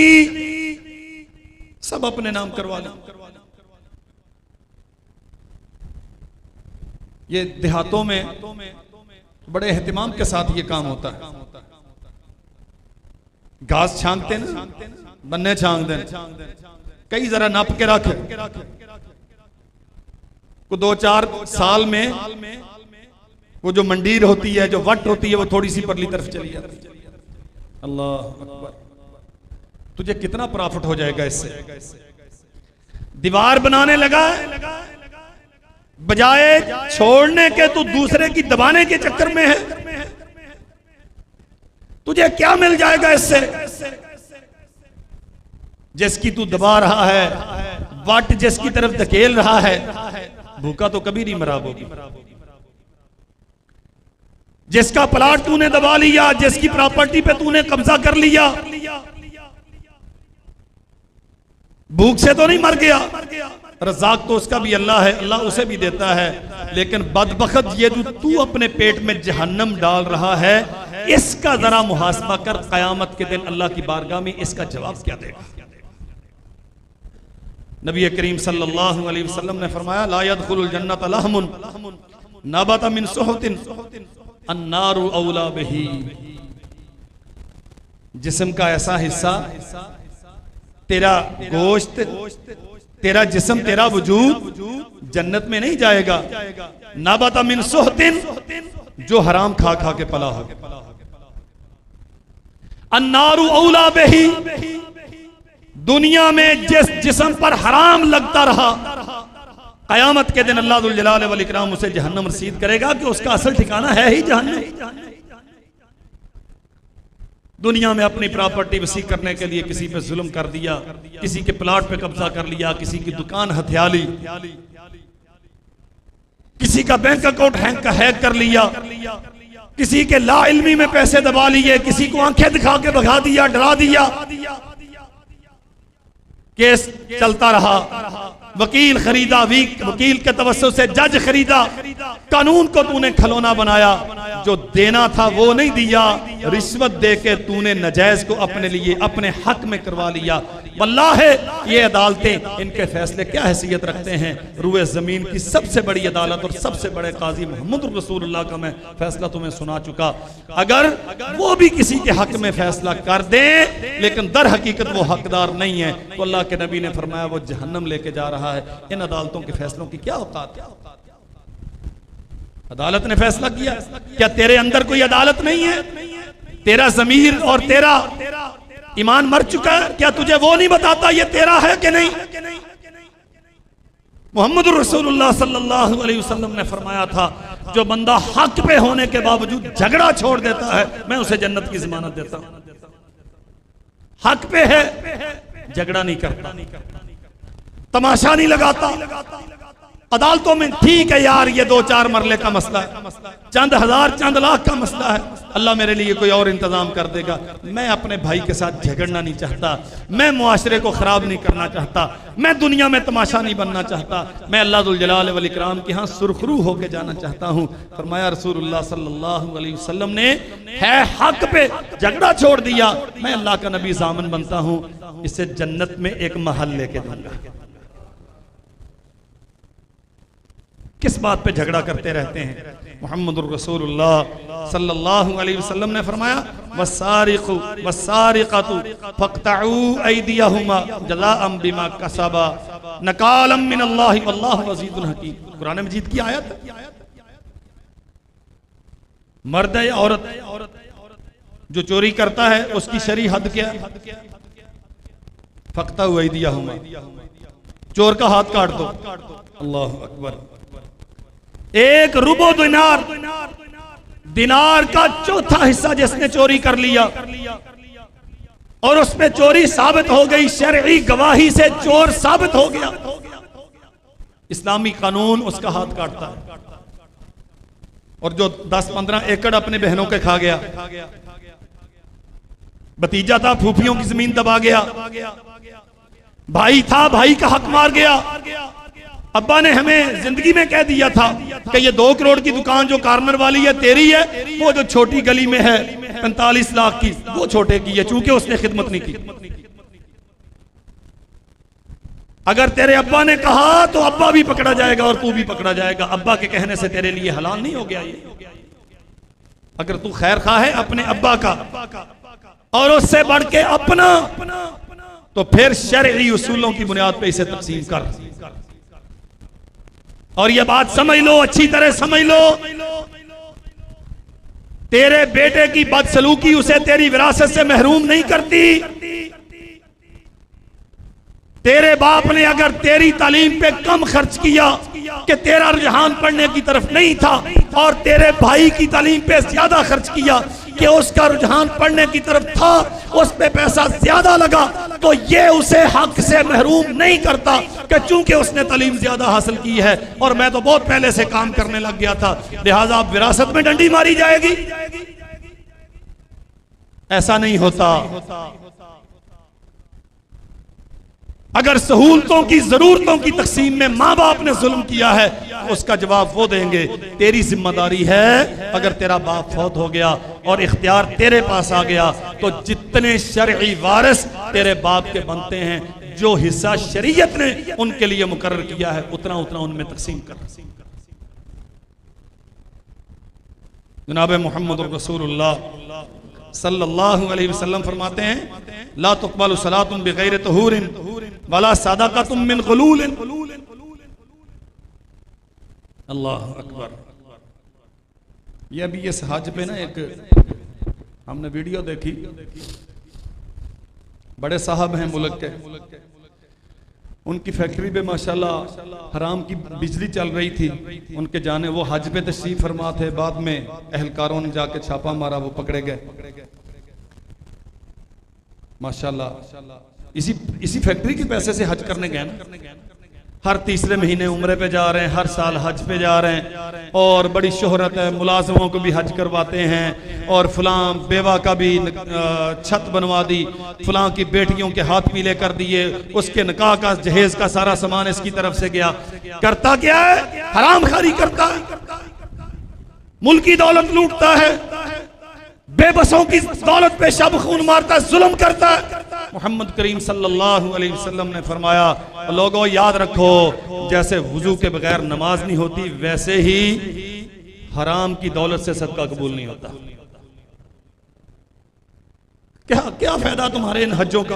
सब अपने नाम करवा लें। ये देहातों में बड़े एहतिमाम के साथ ये काम होता है। घास छांगते ना, बन्ने छांग दें, कई जरा नाप के रख को 2-4 साल में वो जो मंडीर होती है, जो वट होती है, वो थोड़ी सी परली तरफ चली जाती है। अल्लाह अकबर, तुझे कितना प्रॉफिट हो जाएगा इससे। दीवार बनाने लगा, बजाय छोड़ने के तू दूसरे की दबाने के चक्कर में है, तुझे क्या मिल जाएगा इससे। जिसकी तू दबा रहा है, वट जिसकी तरफ धकेल रहा है, भूखा तो कभी नहीं मरा होगी। जिसका प्लाट तूने दबा लिया, जिसकी प्रॉपर्टी पे तूने कब्जा कर लिया, भूख से तो नहीं मर गया। रज़ाक तो उसका भी अल्लाह है, अल्लाह उसे भी देता है, लेकिन बदबख्त ये जो तू अपने पेट में जहन्नम डाल रहा है, इसका जरा मुहासबा कर। क़यामत के दिन अल्लाह की बारगाह में इसका जवाब क्या देगा। नबी करीम सल्लल्लाहु अलैहि वसल्लम ने फरमाया ला यदखुलुल जन्नत लहमुन नबत मिन सुहतिन अन्नारु औला बिही। जिस्म का ऐसा हिस्सा, तेरा गोश्त, तेरा जिस्म, तेरा वजूद जन्नत में नहीं जाएगा। नबत मिन सुहतिन, जो हराम खा खा के पला हो। अन्नारु औला बिही, दुनिया में जिस जिस्म पर हराम लगता रहा, क़यामत के दिन अल्लाह जुल जलाल वल इकराम उसे जहन्नम रसीद करेगा कि उसका असल ठिकाना है ही जहन्नम। दुनिया में अपनी प्रॉपर्टी वसी करने के लिए किसी पे जुल्म कर दिया, किसी के प्लाट पे कब्जा कर लिया, किसी की दुकान हथिया ली, किसी का बैंक अकाउंट हैक कर लिया, किसी के ला इल्मी में पैसे दबा लिए, किसी को आंखें दिखा के भगा दिया, डरा दिया, केस चलता रहा, वकील खरीदा, वकील के तवस्सुस से जज खरीदा, कानून को तूने खिलौना बनाया, जो देना था वो नहीं दिया, रिश्वत दे के तूने नजायज को अपने लिए अपने हक में करवा लिया। वल्लाह ये अदालतें, इनके फैसले क्या हैसियत रखते हैं। रूए जमीन की सबसे बड़ी अदालत और सबसे बड़े काजी मोहम्मद रसूलुल्लाह का मैं फैसला तुम्हें सुना चुका। अगर वो भी किसी के हक में फैसला कर दे, लेकिन दर हकीकत वो हकदार नहीं है, तो अल्लाह के नबी ने फरमाया वो जहन्नम लेके जा रहा है। इन अदालतों के फैसलों की क्या औकात है। अदालत ने फैसला किया, क्या तेरे अंदर कोई अदालत नहीं है? तेरा ज़मीर और तेरा ईमान मर चुका है, क्या तुझे वो नहीं बताता ये तेरा है कि नहीं? मोहम्मद रसूलुल्लाह सल्लल्लाहु अलैहि वसल्लम ने फरमाया था, जो बंदा हक पे होने के बावजूद झगड़ा छोड़ देता है, मैं उसे जन्नत की जमानत देता हूं। हक पे है, झगड़ा नहीं करता, तमाशा नहीं लगाता, अदालतों में ठीक है यार, ये 2-4 मरले का मसला है, चंद हजार चंद लाख का मसला है, अल्लाह मेरे लिए कोई और इंतजाम कर देगा। मैं अपने भाई के साथ झगड़ना नहीं चाहता, मैं मुआशरे को खराब नहीं करना चाहता, मैं दुनिया में तमाशा नहीं बनना चाहता, मैं अल्लाह दुल जलाल वल इकराम के यहाँ सुरखरू होके जाना चाहता हूँ। फरमाया रसूलुल्लाह सल्लल्लाहु अलैहि वसल्लम ने, है हक पे झगड़ा छोड़ दिया, मैं अल्लाह का नबी ज़ामन बनता हूँ, इसे जन्नत में एक महल लेके दूंगा। किस बात पे झगड़ा करते रहते हैं? मुहम्मदुर रसूलुल्लाह सल्लल्लाहु अलैहि वसल्लम ने फरमाया, वस्सारिक़ु वस्सारिक़तु फ़क़्तऊ ऐदियहुमा जज़ाअम बिमा कसबा नकालम मिनल्लाहि वल्लाहु अज़ीज़ुल हकीम। कुरान मजीद की आयत। मर्द या औरत जो चोरी करता है उसकी शरई हद क्या? फ़क़्तऊ ऐदियहुमा, चोर का हाथ काट दो। अल्लाहु अकबर। एक रुबो दिनार, दिनार का चौथा हिस्सा जिसने चोरी कर लिया और उसमें चोरी साबित हो गई, शरई गवाही से चोर साबित हो गया, इस्लामी कानून उसका हाथ काटता है। और जो 10-15 एकड़ अपने बहनों के खा गया, भतीजा था फूफियों की जमीन दबा गया, भाई था भाई का हक मार गया, अब्बा ने हमें जिंदगी में कह दिया था कि ये 2 करोड़ की दुकान जो कार्नर वाली है तेरी है, वो जो छोटी गली में है 45 लाख की वो छोटे की है, चूंकि उसने खिदमत नहीं की। अगर तेरे अब्बा ने कहा तो अब्बा भी पकड़ा जाएगा और तू भी पकड़ा जाएगा। अब्बा के कहने से तेरे लिए हलाल नहीं हो गया ये। अगर तू खैर खा है अपने अब्बा का और उससे बढ़ के अपना, तो फिर शरई उसूलों की बुनियाद पे इसे तकसीम कर। और यह बात समझ लो, अच्छी तरह समझ लो, तेरे बेटे की बदसलूकी उसे तेरी विरासत से महरूम नहीं करती। तेरे बाप ने अगर तेरी तालीम पे कम खर्च किया कि तेरा रुझान पढ़ने की तरफ नहीं था, और तेरे भाई की तालीम पे ज्यादा खर्च किया कि उसका रुझान पढ़ने की तरफ था, उस पे पैसा ज्यादा लगा, तो ये उसे हक से महरूम नहीं करता कि चूंकि उसने तालीम ज्यादा हासिल की है और मैं तो बहुत पहले से काम करने लग गया था, लिहाजा अब विरासत में डंडी मारी जाएगी। ऐसा नहीं होता। अगर सहूलतों की जरूरतों की तकसीम में माँ बाप ने जुल्म किया है, उसका जवाब वो देंगे। तेरी जिम्मेदारी है, अगर तेरा बाप फौत हो गया और इख्तियार तेरे पास आ गया, तो जितने शरई वारिस तेरे बाप के बनते हैं, जो हिस्सा शरीयत ने उनके लिए मुकर्रर किया है, उतना उतना उनमें तकसीम कर। जनाब मुहम्मद रसूलुल्लाह सल्लल्लाहु अलैहि वसल्लम फरमाते हैं, ला तुक़बलु सलातुन बिग़ैरि तहूरिन वला सदक़तुन मिन ग़ुलूलिन। अल्लाहु अकबर। ये अभी इस हज पे ना एक हमने वीडियो देखी, बड़े साहब हैं मुल्क के, उनकी फैक्ट्री पे माशाल्लाह हराम की बिजली चल रही थी, उनके जाने वो हज पे तशरीफ फरमा थे, बाद में अहलकारों ने जाके छापा मारा, वो पकड़े गए माशाल्लाह। इसी फैक्ट्री के पैसे से हज करने गए ना, हर तीसरे महीने उम्रे पे जा रहे हैं, हर साल हज पे जा रहे हैं, और बड़ी शोहरत है, मुलाजमों को भी हज करवाते हैं, और फलां बेवा का भी छत बनवा दी, फलां की बेटियों के हाथ पीले कर दिए, उसके निकाह का जहेज का सारा सामान इसकी तरफ से गया। करता क्या है? हराम खारी करता है, मुल्की दौलत लूटता है, बेबसों की दौलत पे शब खून मारता है, जुल्म करता है। मोहम्मद करीम सल्लल्लाहु अलैहि वसल्लम ने फरमाया, लोगों याद रखो, जैसे वुजू के बगैर नमाज नहीं होती, वैसे ही हराम की दौलत से सदका कबूल नहीं होता। क्या क्या फायदा तुम्हारे इन हज्जों का?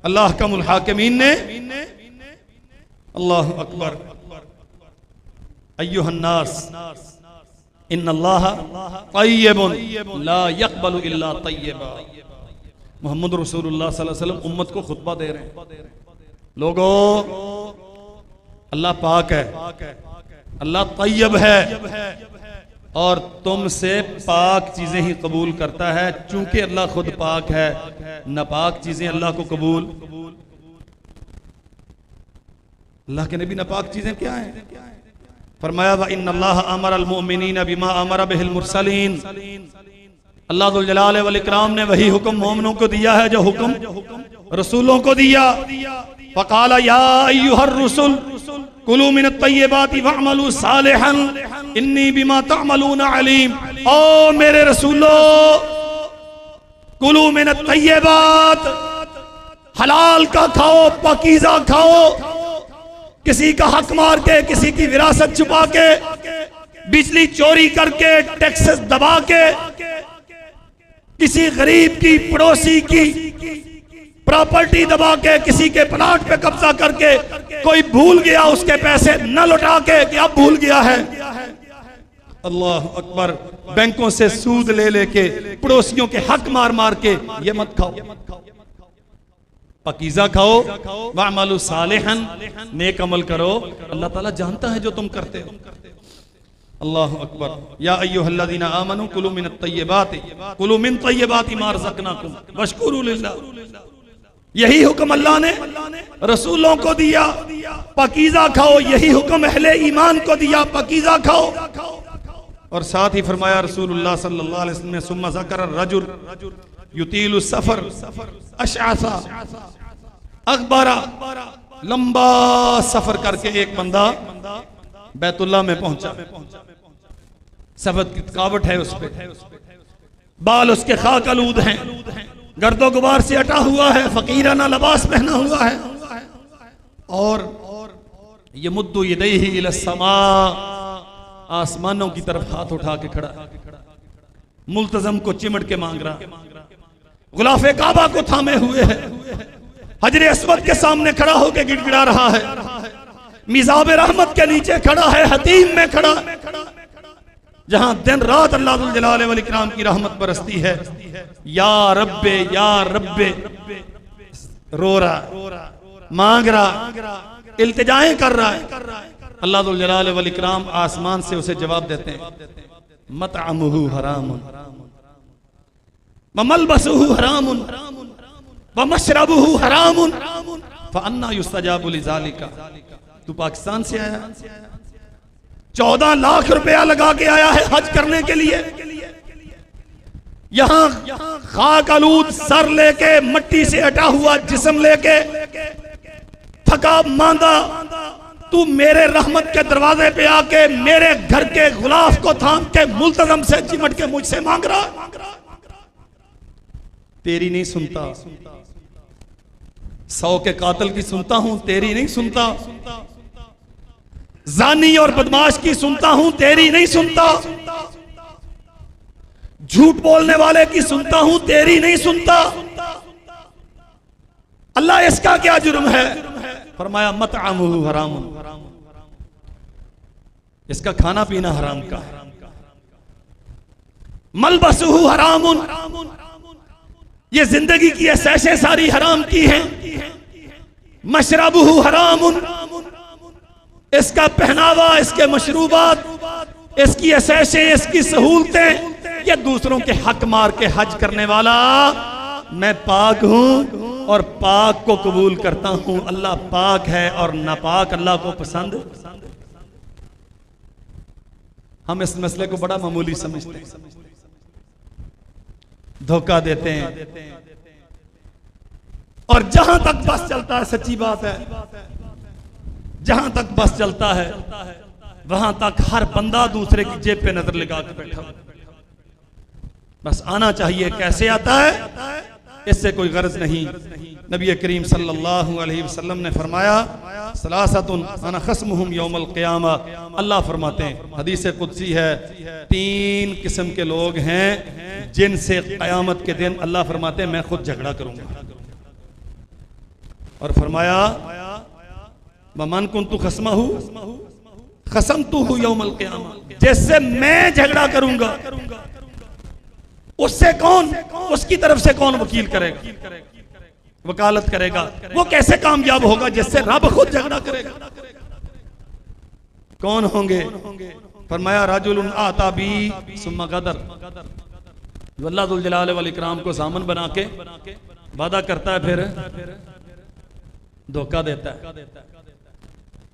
अल्लाह का मुल्हाकिमीन ने, अल्लाह अकबर, अय्युहन्नास इन्नल्लाह तय्यबुन ला यक़बलु इल्ला तय्यबा। मोहम्मद रसूलुल्लाह सल्लल्लाहु अलैहि वसल्लम उम्मत को खुतबा दे रहे हैं, लोगों अल्लाह पाक है, अल्लाह तय्यब है, और तुमसे पाक चीजें ही कबूल करता है, चूंकि अल्लाह खुद पाक है, नापाक चीजें अल्लाह को कबूल अल्लाह के नबी नापाक चीजें क्या हैं? फरमाया व इन्नल्लाह अमरल मुमिनीन बिमा अमर बिहिल मुरसलीन, अल्लाह जुल जलाल वल इकराम ने वही हुक्म मोमिनों को दिया है जो हुक्म रसूलों को दिया। फकाला या अय्युहर रुसुल कुलू मिनत तय्यबाति वअमलू सालिहन इन्नी बिमा तअमलून अलीम। ओ मेरे रसूलो, कुलू मिनत तय्यबात, हलाल का खाओ, पाकीज़ा खाओ। किसी का हक मार के, किसी की विरासत छुपा के, बिजली चोरी करके, टैक्सेस दबा के, किसी गरीब की, पड़ोसी की प्रॉपर्टी दबा के, किसी के प्लाट पे कब्जा करके, कोई भूल गया उसके पैसे न लौटा के कि अब भूल गया है। अल्लाह अकबर। बैंकों से सूद ले लेके, पड़ोसियों के हक मार मार के, ये मत खाओ। पकीज़ा खाओ, वअमलू सालिहन, नेक अमल करो। अल्लाह ताला जानता है जो तुम करते हो। अल्लाह अकबर। या अय्युहल्लज़ीना आमनू कुलू मिनत तय्यबाति, कुलू मिन तय्यबाति मा रज़क़नाकुम वश्कुरू लिल्लाह। यही हुक्म अल्लाह ने रसूलों को दिया, पकीज़ा खाओ। यही हुक्म अहले ईमान को दिया, पकीज़ा खाओ। और साथ ही फरमाया रसूलुल्लाह सल्लल्लाहु अलैहि वसल्लम ने सुम्मा ज़करा रजुल युतीलु सफर अशअसा अकबरा, लंबा सफर करके एक बंदा बैतुल्लाह में पहुंचा। सफेद की थकावट है उस पे, बाल उसके खाक आलूद हैं, गर्दो गुबार से अटा हुआ है, फकीराना लिबास पहना हुआ है। और ये मुद्दु यदैहि इला समा, आसमानों की तरफ हाथ उठा के खड़ा, मुल्तजम को चिमट के मांग रहा, गुलाफे काबा को थामे हुए है, हजरे अस्वद के सामने खड़ा होकर गिड़गिड़ा रहा है, मिज़ाब रहमत के नीचे खड़ा है, हतीम में खड़ा, जहां दिन रात अल्लाह जुल जलाल वल इकराम की रहमत बरसती है। या रब्बे रो रहा, मांग रहा, इल्तिजाएं कर रहा है। अल्लाह जुल जलाल वल इकराम आसमान से उसे जवाब देते हैं, मतअमुहु हरामुन व मलबसुहु हरामुन व मशरबुहु हरामुन फअन्ना युस्तजाबु लिज़ालिका। तू पाकिस्तान से आया, 14 लाख रुपया लगा के आया है हज करने के लिए, यहां खाक आलूद सर लेके, मट्टी से अटा हुआ जिस्म लेके, थका मांदा, तू मेरे रहमत के दरवाजे पे आके मेरे घर के गुलाफ को थाम के मुल्तजम से चिमट के मुझसे मांग रहा। तेरी नहीं सुनता, 100 के कातिल की सुनता हूं, तेरी नहीं सुनता, जानी और बदमाश की सुनता हूं, तेरी नहीं सुनता, झूठ बोलने वाले की सुनता हूं, तेरी नहीं सुनता। अल्लाह इसका क्या जुर्म है? फरमाया मतअमुहु हरामुन, इसका खाना पीना हराम का, मलबसुहु हरामुन, ये जिंदगी की ऐशे सारी हराम की हैं, मशरबुहु हरामुन, इसका पहनावा, इसके मशरूबात, इसकी ऐशें, इसकी सहूलतें, ये दूसरों के हक मार के हज करने वाला। मैं पाक हूं और पाक को कबूल करता हूं। अल्लाह पाक है और नापाक अल्लाह को पसंद। हम इस मसले को बड़ा मामूली समझते हैं, धोखा देते हैं, और जहां तक बस चलता है, सच्ची बात है, जहां तक बस चलता है वहां तक हर बंदा दूसरे की जेब पे नजर लगा के बैठा। बस आना चाहिए, कैसे आता है इससे कोई गर्ज नहीं। नबी करीम सल्लल्लाहु अलैहि वसल्लम ने फरमाया, सलासतुन अना खस्मुहुम यौमल क़ियामा। अल्लाह फरमाते हैं, हदीस कुदसी है, 3 किस्म के लोग हैं जिनसे क़यामत के दिन अल्लाह फरमाते हैं मैं खुद झगड़ा करूंगा। और फरमाया मन कुन्तु खस्महु खसमतुहु यौमल क़ियामा, जिससे मैं झगड़ा करूंगा उससे कौन, उसकी तरफ से कौन वकील करेगा, वकालत करेगा? वो कैसे कामयाब होगा जिससे रब खुद झगड़ा करेगा? कौन होंगे? फरमाया रजुलुन आता बी सुम्मा गदर, जो अल्लाह जुल जलाल वल इकराम को सामन बना के वादा करता है फिर धोखा देता है।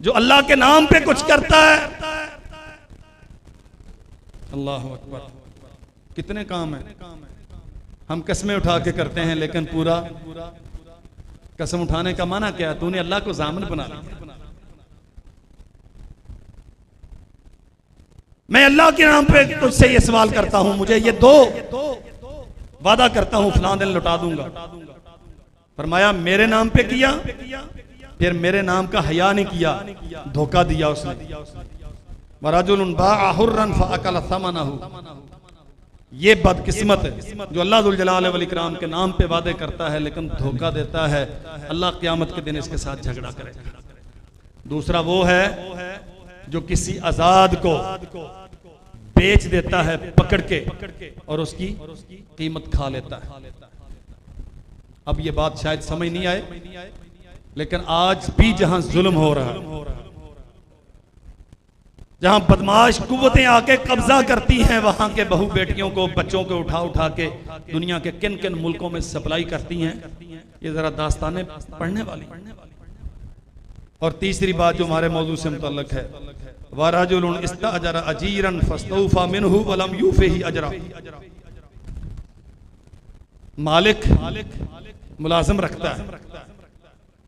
जो अल्लाह के नाम पे कुछ करता है। अल्लाह अकबर। कितने काम है, हम कसमें उठा के करते हैं, लेकिन पूरा कसम उठाने का माना क्या है? तूने अल्लाह को ज़ामिन बना लिया। मैं अल्लाह के नाम पे तुझसे ये सवाल करता हूं, मुझे ये दो, वादा करता हूं फलां दिन लौटा दूंगा। फरमाया मेरे नाम पे किया, फिर मेरे नाम का हया नहीं किया, धोखा दिया उसने। वरजुलुन बाअ हुर्रन फअकल समनहु, ये बदकिस्मत है जो अल्लाह जुल जलाल वल इकराम के नाम पे वादे करता है लेकिन धोखा देता है। अल्लाह क़यामत के दिन इसके साथ झगड़ा करेगा। दूसरा वो है जो किसी आजाद को बेच देता है पकड़ के और उसकी कीमत खा लेता है। अब ये बात शायद समझ नहीं आए, लेकिन आज भी जहां जुल्म हो रहा है, जहां बदमाश कुव्वतें आके कब्जा करती हैं, वहां के बहू बेटियों को, बच्चों को उठा उठा के दुनिया के किन किन मुल्कों में सप्लाई करती हैं, ये जरा दास्तानें पढ़ने वाली। और तीसरी बात जो हमारे मौजू से मुतल्लक है, वरजुलुन इस्तअजरा अजीरन फस्तौफा मिनहु वलम यूफिही अजरा। मालिक मुलाजिम रखता है,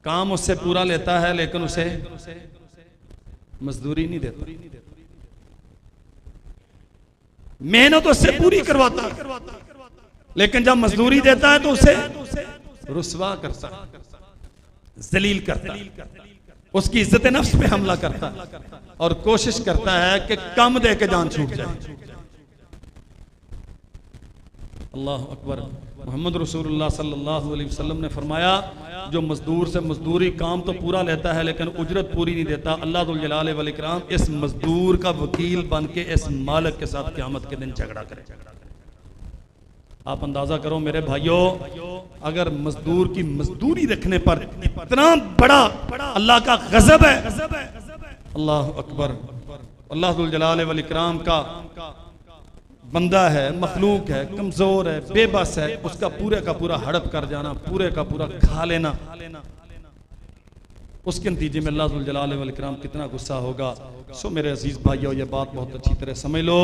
काम उससे पूरा लेता है, लेकिन उसे मजदूरी नहीं देता। मेहनत उससे पूरी करवाता है, लेकिन जब मजदूरी देता है तो उसे रुस्वा करता है, जलील करता है, उसकी इज्जत नफ्स पे हमला करता है और कोशिश करता है कि कम दे के जान छूट जाए। अल्लाह अकबर। मोहम्मद रसूलुल्लाह सल्लल्लाहु अलैहि वसल्लम ने फरमाया, जो मजदूर से मजदूरी काम तो पूरा लेता है लेकिन उजरत पूरी नहीं देता, अल्लाह जुल जलाल वल इकराम इस मजदूर का वकील बन के इस मालिक के साथ क़यामत के दिन झगड़ा करे। आप अंदाजा करो मेरे भाइयों, अगर मजदूर की मजदूरी रखने पर इतना बड़ा अल्लाह का गजब है, अल्लाह अकबर। अल्लाह जुल जलाल वल इकराम का बंदा है, मखलूक है, कमजोर है, बेबस है, उसका पूरे का पूरा हड़प कर जाना, पूरे का पूरा खा लेना, उसके नतीजे में अल्लाह जुल जलाल वल इकराम कितना गुस्सा होगा। सो मेरे अजीज भाइयों, ये बात बहुत अच्छी तरह समझ लो,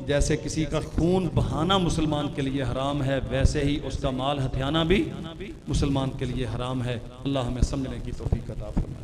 जैसे किसी का खून बहाना मुसलमान के लिए हराम है, वैसे ही उसका माल हथियाना भी मुसलमान के लिए हराम है। अल्लाह हमें समझने की तौफीक अता फरमाए।